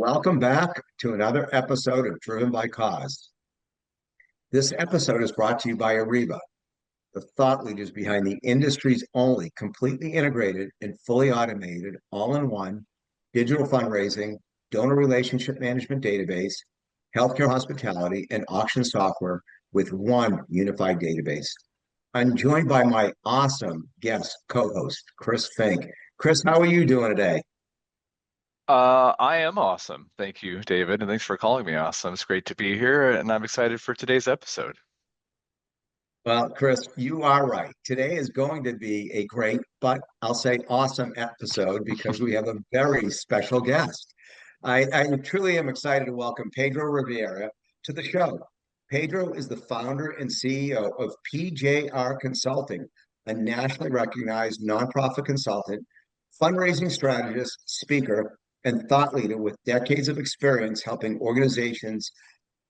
Welcome back to another episode of Driven by Cause. This episode is brought to you by Ariba, the thought leaders behind the industry's only completely integrated and fully automated all-in-one digital fundraising, donor relationship management database, healthcare hospitality, and auction software with one unified database. I'm joined by my awesome guest co-host, Chris Fink. Chris, how are you doing today? I am awesome. Thank you, David, and thanks for calling me awesome. It's great to be here, and I'm excited for today's episode. Well, Chris, you are right. Today is going to be a great, but I'll say awesome episode because we have a very special guest. I truly am excited to welcome Pedro Rivera to the show. Pedro is the founder and CEO of PJR Consulting, a nationally recognized nonprofit consultant, fundraising strategist, speaker, and thought leader with decades of experience helping organizations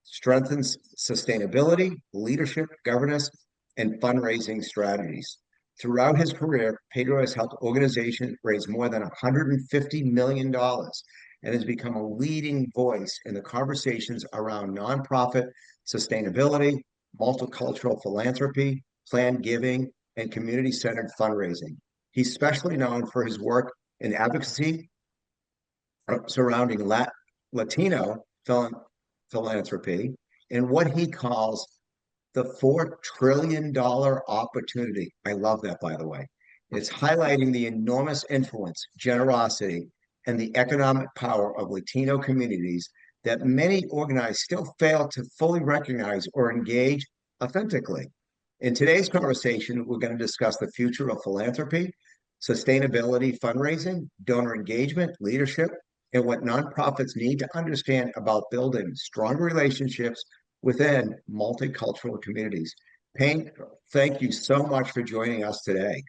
strengthen sustainability, leadership, governance, and fundraising strategies. Throughout his career, Pedro has helped organizations raise more than $150 million and has become a leading voice in the conversations around nonprofit sustainability, multicultural philanthropy, planned giving, and community-centered fundraising. He's especially known for his work in advocacy surrounding Latino philanthropy and what he calls the $4 trillion opportunity. I love that, by the way. It's highlighting the enormous influence, generosity, and the economic power of Latino communities that many organized still fail to fully recognize or engage authentically. In today's conversation, we're going to discuss the future of philanthropy, sustainability, fundraising, donor engagement, leadership, and what nonprofits need to understand about building stronger relationships within multicultural communities. Payne, thank you so much for joining us today.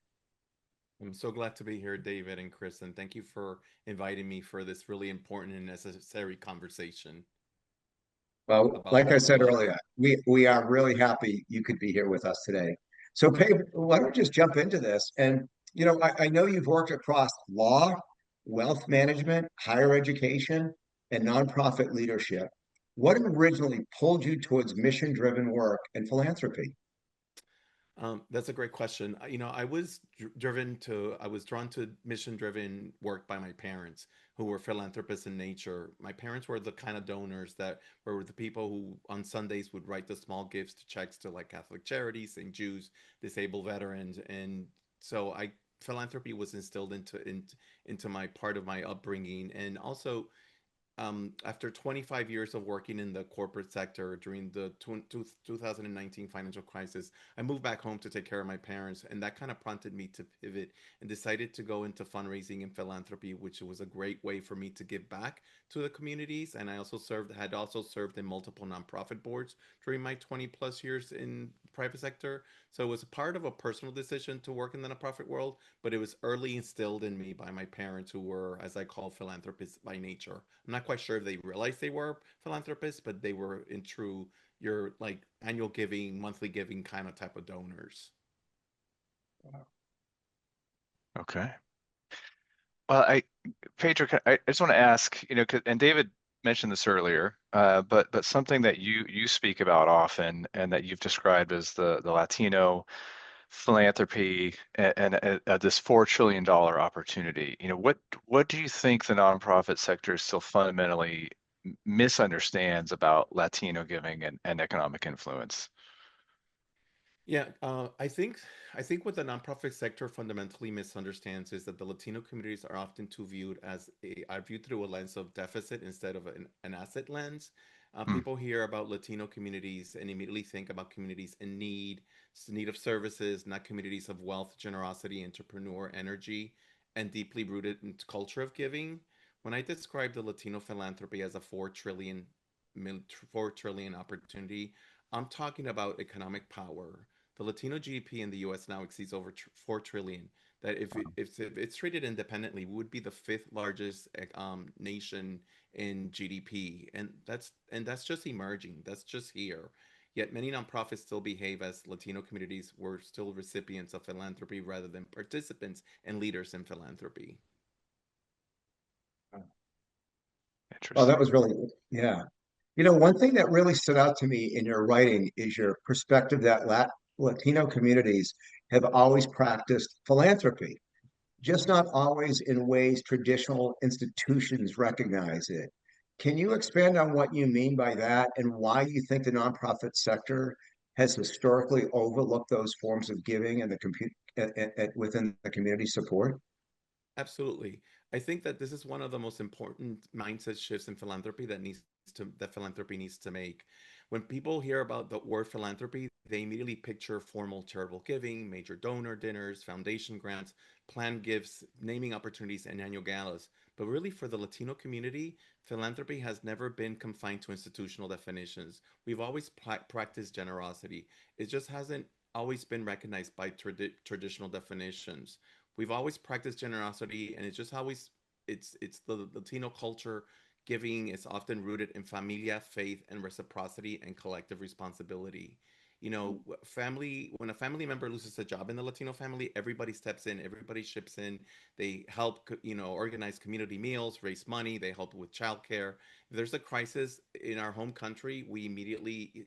I'm so glad to be here, David and Chris, and thank you for inviting me for this really important and necessary conversation Well, about like I said philanthropy. earlier, we are really happy you could be here with us today. So, Payne, why don't we just jump into this? And, I know you've worked across law, wealth management, higher education, and nonprofit leadership. What originally pulled you towards mission-driven work and philanthropy? That's a great question. I was I was drawn to mission-driven work by my parents, who were philanthropists in nature. My parents were the kind of donors that were the people who on Sundays would write the small gifts to checks to like Catholic Charities, St. Jude's, disabled veterans, and so philanthropy was instilled into my part of my upbringing, and also after 25 years of working in the corporate sector during the 2019 financial crisis, I moved back home to take care of my parents, and that kind of prompted me to pivot and decided to go into fundraising and philanthropy, which was a great way for me to give back to the communities. And I also had also served in multiple nonprofit boards during my 20 plus years in private sector. So it was a part of a personal decision to work in the nonprofit world, but it was early instilled in me by my parents, who were, as I call, philanthropists by nature. I'm not quite sure if they realized they were philanthropists, but they were in true your like annual giving, monthly giving kind of type of donors. Okay. Well, Pedro, I just want to ask, and David mentioned this earlier, but something that you speak about often and that you've described as the Latino philanthropy and this $4 trillion opportunity. What do you think the nonprofit sector still fundamentally misunderstands about Latino giving and economic influence? Yeah, I think what the nonprofit sector fundamentally misunderstands is that the Latino communities are often are viewed through a lens of deficit instead of an asset lens. Hmm. People hear about Latino communities and immediately think about communities in need of services, not communities of wealth, generosity, entrepreneur energy, and deeply rooted in culture of giving. When I describe the Latino philanthropy as a 4 trillion opportunity, I'm talking about economic power. The Latino GDP in the U.S. now exceeds over 4 trillion. That if it's treated independently, we would be the fifth largest nation in GDP, and that's just emerging. That's just here. Yet many nonprofits still behave as Latino communities were still recipients of philanthropy rather than participants and leaders in philanthropy. Oh, that Interesting. was really, yeah. One thing that really stood out to me in your writing is your perspective that Latino communities have always practiced philanthropy, just not always in ways traditional institutions recognize it. Can you expand on what you mean by that and why you think the nonprofit sector has historically overlooked those forms of giving and within the community support? Absolutely. I think that this is one of the most important mindset shifts in philanthropy that philanthropy needs to make. When people hear about the word philanthropy, they immediately picture formal charitable giving, major donor dinners, foundation grants, planned gifts, naming opportunities, and annual galas. But really, for the Latino community, philanthropy has never been confined to institutional definitions. We've always practiced generosity. It just hasn't always been recognized by traditional definitions. We've always practiced generosity, and it's just how it's the Latino culture. Giving is often rooted in familia, faith, and reciprocity and collective responsibility. Family, when a family member loses a job in the Latino family, everybody steps in, everybody chips in. They help, organize community meals, raise money. They help with childcare. If there's a crisis in our home country, we immediately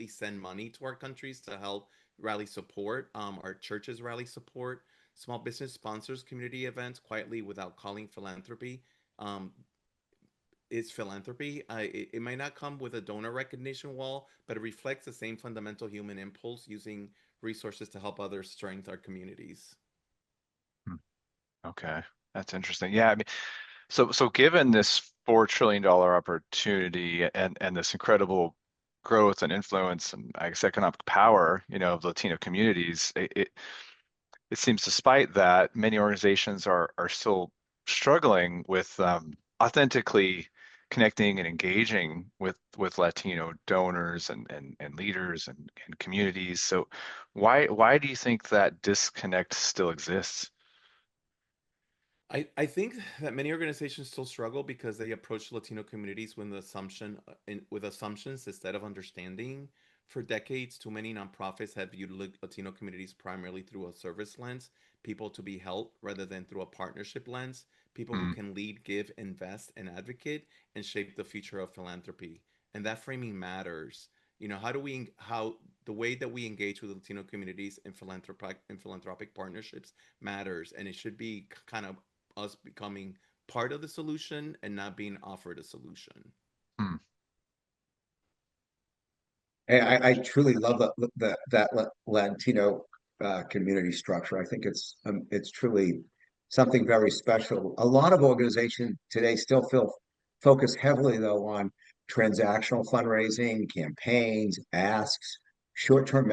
send money to our countries to help rally support. Our churches rally support. Small business sponsors community events quietly without calling philanthropy. Um, is philanthropy. It might not come with a donor recognition wall, but it reflects the same fundamental human impulse using resources to help others strengthen our communities. Hmm. Okay, that's interesting. Yeah, I mean, so given this $4 trillion opportunity and this incredible growth and influence and I guess economic power, of Latino communities, it seems despite that, many organizations are still struggling with authentically connecting and engaging with Latino donors and leaders and communities. So why do you think that disconnect still exists? I think that many organizations still struggle because they approach Latino communities with assumptions instead of understanding. For decades, too many nonprofits have viewed Latino communities primarily through a service lens, people to be helped rather than through a partnership lens, people who Mm, can lead, give, invest, and advocate and shape the future of philanthropy. And that framing matters. How the way that we engage with Latino communities in philanthropic partnerships matters, and it should be kind of us becoming part of the solution and not being offered a solution. mm, And I truly love that Latino community structure. I think it's truly something very special. A lot of organizations today still feel focus heavily though on transactional fundraising, campaigns, asks, short-term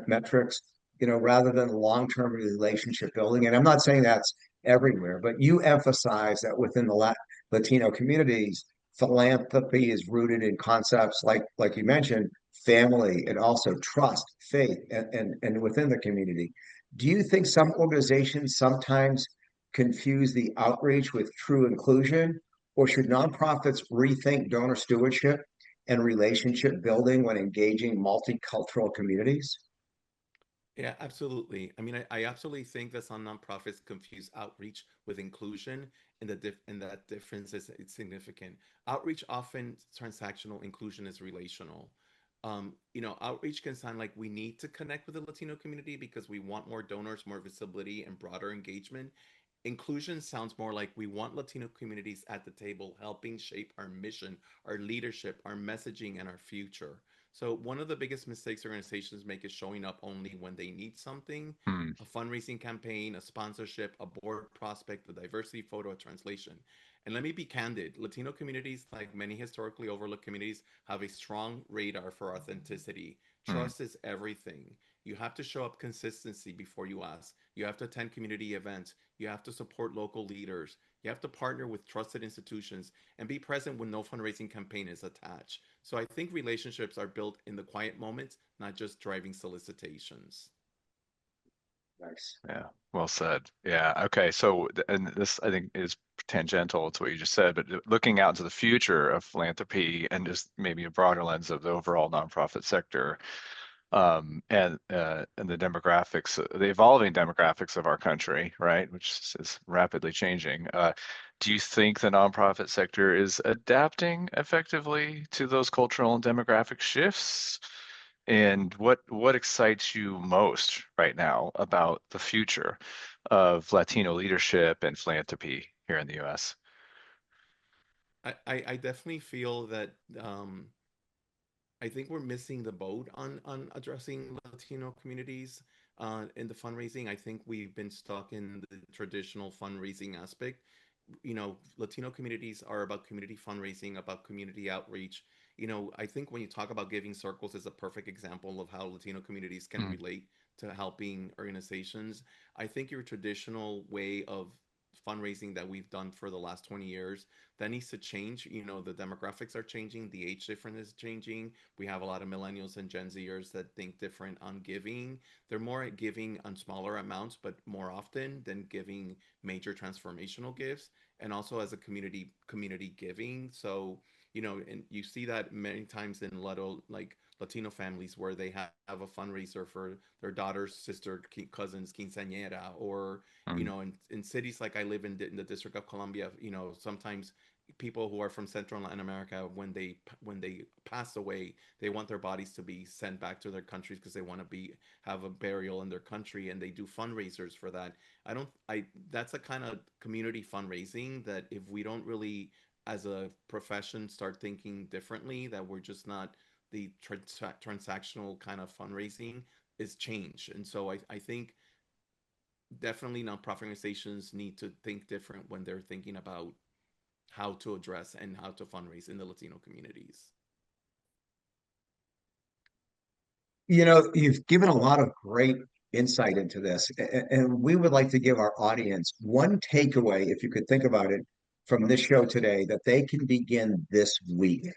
metrics, rather than long-term relationship building. And I'm not saying that's everywhere, but you emphasize that within the Latino communities, philanthropy is rooted in concepts like you mentioned family, and also trust, faith, and within the community. Do you think some organizations sometimes confuse the outreach with true inclusion, or should nonprofits rethink donor stewardship and relationship building when engaging multicultural communities? Yeah, absolutely. I mean, I absolutely think that some nonprofits confuse outreach with inclusion, and that difference is it's significant. Outreach often transactional, inclusion is relational. Outreach can sound like we need to connect with the Latino community because we want more donors, more visibility, and broader engagement. Inclusion sounds more like we want Latino communities at the table, helping shape our mission, our leadership, our messaging, and our future. So, one of the biggest mistakes organizations make is showing up only when they need something, mm, a fundraising campaign, a sponsorship, a board prospect, a diversity photo, a translation. And let me be candid, Latino communities, like many historically overlooked communities, have a strong radar for authenticity. mm. Trust is everything. You have to show up consistency before you ask. You have to attend community events. You have to support local leaders. You have to partner with trusted institutions and be present when no fundraising campaign is attached. So I think relationships are built in the quiet moments, not just driving solicitations. Nice. Yeah, well said. Yeah. Okay. So, and this I think is tangential to what you just said, but looking out to the future of philanthropy and just maybe a broader lens of the overall nonprofit sector, and the demographics, the evolving demographics of our country, right, which is rapidly changing. Do you think the nonprofit sector is adapting effectively to those cultural and demographic shifts? And what excites you most right now about the future of Latino leadership and philanthropy here in the US? I definitely feel that I think we're missing the boat on addressing Latino communities in the fundraising. I think we've been stuck in the traditional fundraising aspect. Latino communities are about community fundraising, about community outreach. I think when you talk about giving circles is a perfect example of how Latino communities can Mm, relate to helping organizations. I think your traditional way of fundraising that we've done for the last 20 years, that needs to change. The demographics are changing, the age difference is changing. We have a lot of millennials and Gen Zers that think different on giving. They're more giving on smaller amounts, but more often than giving major transformational gifts, and also as a community giving. So, and you see that many times in little like Latino families where they have a fundraiser for their daughter's sister, cousin's quinceañera, or mm, in cities like I live in the District of Columbia, sometimes people who are from Central Latin America, when they pass away, they want their bodies to be sent back to their countries because they want to be have a burial in their country, and they do fundraisers for that. I don't I That's a kind of community fundraising that if we don't really as a profession start thinking differently, that we're just not the transactional kind of fundraising is change. And so I think definitely nonprofit organizations need to think different when they're thinking about how to address and how to fundraise in the Latino communities. You've given a lot of great insight into this, and we would like to give our audience one takeaway, if you could think about it, from this show today that they can begin this week.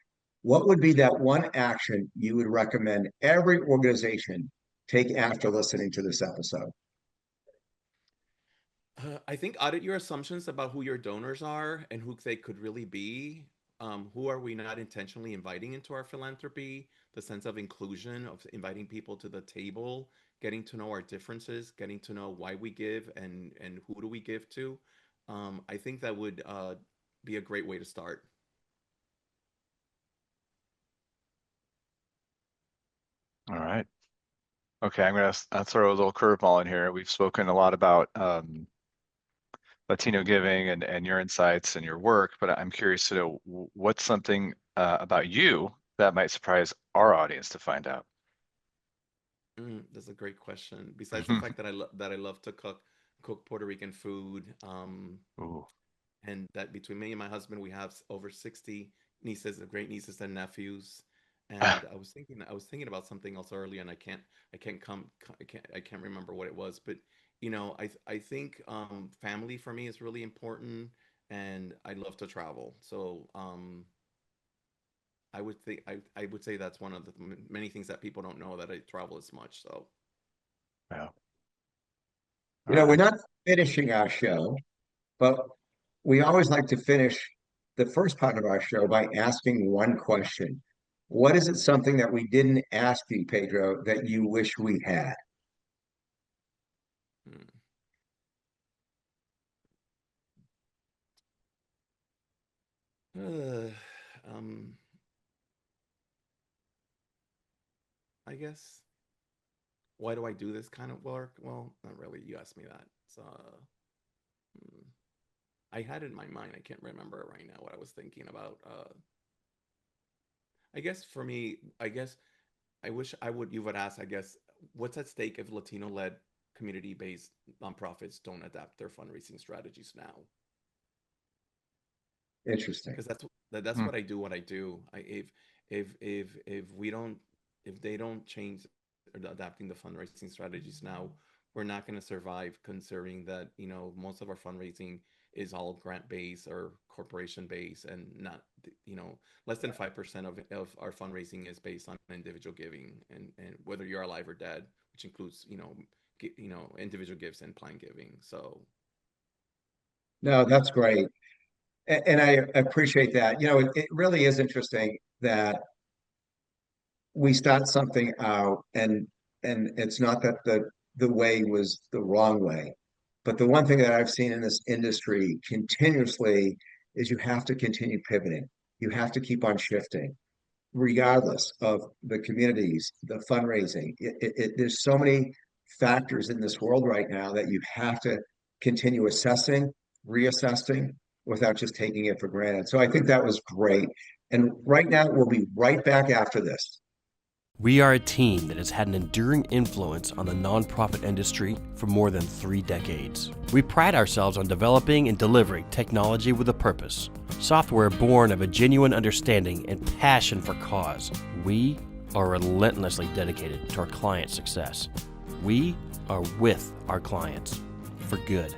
What would be that one action you would recommend every organization take after listening to this episode? I think audit your assumptions about who your donors are and who they could really be. Who are we not intentionally inviting into our philanthropy? The sense of inclusion, of inviting people to the table, getting to know our differences, getting to know why we give and who do we give to. I think that would be a great way to start. all right. Okay, I'm gonna throw a little curveball in here. We've spoken a lot about Latino giving and your insights and your work, but I'm curious to know what's something about you that might surprise our audience to find out. That's a great question. Besides the fact that I love to cook Puerto Rican food, Ooh. and that between me and my husband we have over 60 nieces, great nieces and nephews. And I was thinking about something else earlier, and I can't remember what it was. But I think family for me is really important, and I love to travel. So I would say that's one of the many things that people don't know, that I travel as much. So Yeah. All We're right. not finishing our show, but we always like to finish the first part of our show by asking one question. What is it something that we didn't ask you, Pedro, that you wish we had? hmm. Uh, um, I guess, why do I do this kind of work? Well, not really. You asked me that. So hmm, I had it in my mind. I can't remember right now what I was thinking about. I guess for me, I guess I wish you would ask, I guess, what's at stake if Latino-led community-based nonprofits don't adapt their fundraising strategies now? Interesting. Because that's Hmm. what I do. If we don't, if they don't change or adapting the fundraising strategies now, we're not going to survive, considering that most of our fundraising is all grant based or corporation based, and not less than 5% of our fundraising is based on individual giving, and whether you're alive or dead, which includes individual gifts and planned giving. So No, that's great. And I appreciate that. It really is interesting that we start something out and it's not that the way was the wrong way, But the one thing that I've seen in this industry continuously is you have to continue pivoting. You have to keep on shifting, regardless of the communities, the fundraising. There's so many factors in this world right now that you have to continue assessing, reassessing without just taking it for granted. So I think that was great. And right now, we'll be right back after this. We are a team that has had an enduring influence on the nonprofit industry for more than 3 decades. We pride ourselves on developing and delivering technology with a purpose, software born of a genuine understanding and passion for cause. We are relentlessly dedicated to our client success. We are with our clients for good.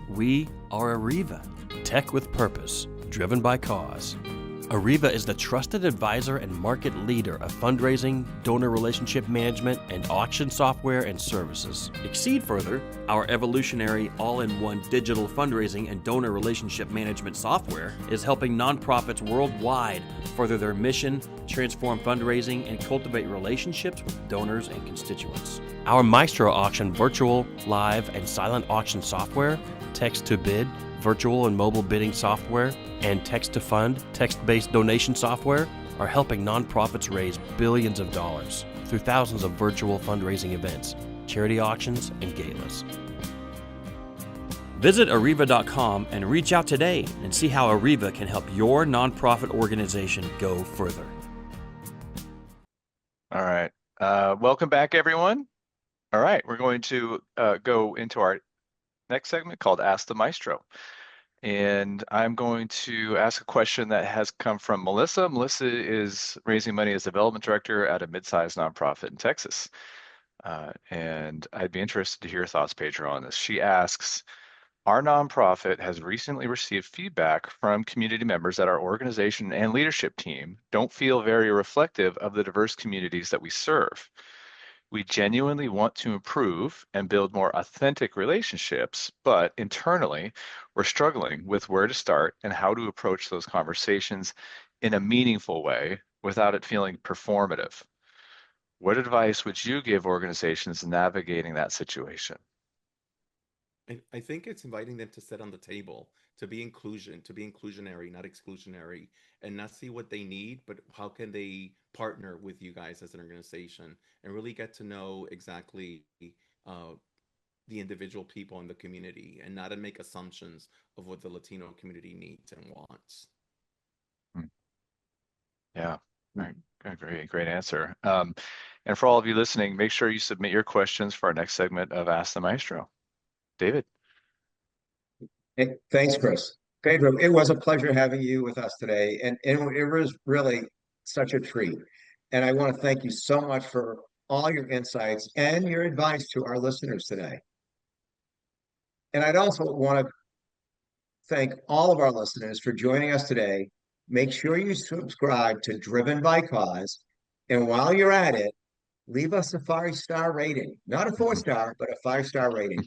We are Arriva, tech with purpose, driven by cause. Arriva is the trusted advisor and market leader of fundraising, donor relationship management, and auction software and services. Exceed further, our evolutionary all-in-one digital fundraising and donor relationship management software is helping nonprofits worldwide further their mission, transform fundraising, and cultivate relationships with donors and constituents. Our Maestro Auction virtual, live, and silent auction software, text-to-bid, virtual and mobile bidding software, and text-to-fund, text-based donation software are helping nonprofits raise billions of dollars through thousands of virtual fundraising events, charity auctions, and galas. Visit Arriva.com and reach out today and see how Arriva can help your nonprofit organization go further. All right. Welcome back, everyone. All right, we're going to go into our next segment called Ask the Maestro. And I'm going to ask a question that has come from Melissa. Melissa is raising money as development director at a mid-sized nonprofit in Texas. And I'd be interested to hear your thoughts, Pedro, on this. She asks, our nonprofit has recently received feedback from community members that our organization and leadership team don't feel very reflective of the diverse communities that we serve. We genuinely want to improve and build more authentic relationships, but internally, we're struggling with where to start and how to approach those conversations in a meaningful way without it feeling performative. What advice would you give organizations navigating that situation? I think it's inviting them to sit on the table, to be inclusionary, not exclusionary, and not see what they need, but how can they partner with you guys as an organization and really get to know exactly the individual people in the community and not to make assumptions of what the Latino community needs and wants. Yeah, great answer. And for all of you listening, make sure you submit your questions for our next segment of Ask the Maestro. David. Hey, thanks, Chris. Pedro, it was a pleasure having you with us today. And it was really such a treat. And I want to thank you so much for all your insights and your advice to our listeners today. And I'd also want to thank all of our listeners for joining us today. Make sure you subscribe to Driven by Cause. And while you're at it, leave us a 5-star rating, not a 4-star, but a 5-star rating.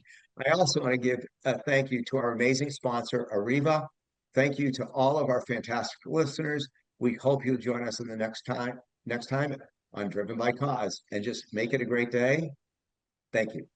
I also want to give a thank you to our amazing sponsor, Arriva. Thank you to all of our fantastic listeners. We hope you'll join us in the next time on Driven by Cause, and just make it a great day. Thank you.